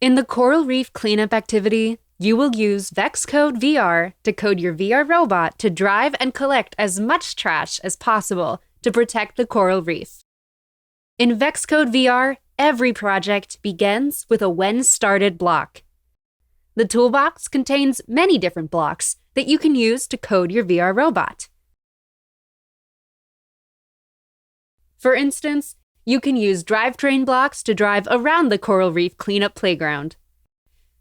In the coral reef cleanup activity, you will use VEX Code VR to code your VR robot to drive and collect as much trash as possible to protect the coral reef. In VEX Code VR, every project begins with a when started block. The toolbox contains many different blocks that you can use to code your VR robot. For instance, you can use drivetrain blocks to drive around the coral reef cleanup playground.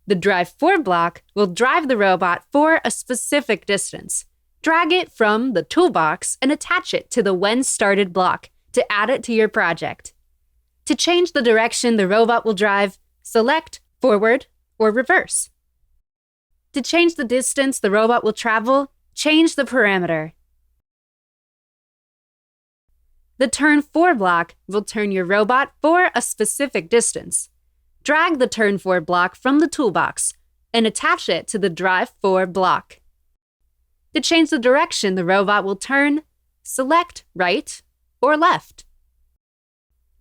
The drive for block will drive the robot for a specific distance. Drag it from the toolbox and attach it to the when started block to add it to your project. To change the direction the robot will drive, select forward or reverse. To change the distance the robot will travel, change the parameter. The turn for block will turn your robot for a specific distance. Drag the turn for block from the toolbox and attach it to the drive for block. To change the direction the robot will turn, select right or left.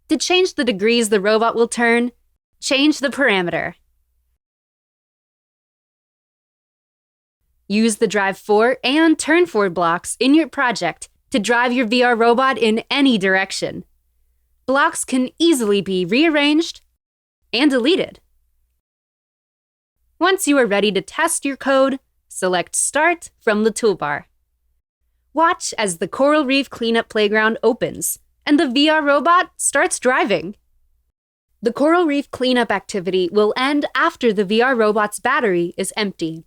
To change the degrees the robot will turn, change the parameter. Use the drive for and turn for blocks in your project to drive your VR robot in any direction. Blocks can easily be rearranged and deleted. Once you are ready to test your code, select Start from the toolbar. Watch as the coral reef cleanup playground opens and the VR robot starts driving. The coral reef cleanup activity will end after the VR robot's battery is empty.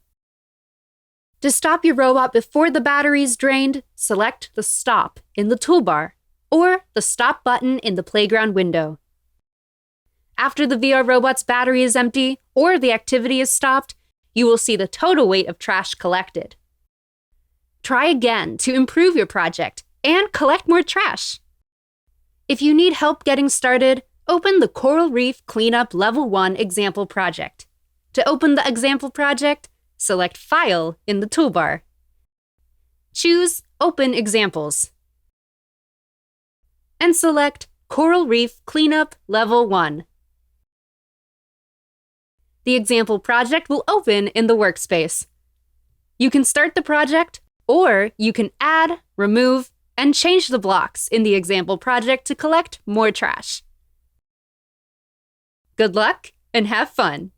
To stop your robot before the battery is drained, select the Stop in the toolbar or the Stop button in the playground window. After the VR robot's battery is empty or the activity is stopped, you will see the total weight of trash collected. Try again to improve your project and collect more trash. If you need help getting started, open the Coral Reef Cleanup Level 1 example project. To open the example project, select File in the toolbar. Choose Open Examples. And select Coral Reef Cleanup Level 1. The example project will open in the workspace. You can start the project, or you can add, remove, and change the blocks in the example project to collect more trash. Good luck and have fun!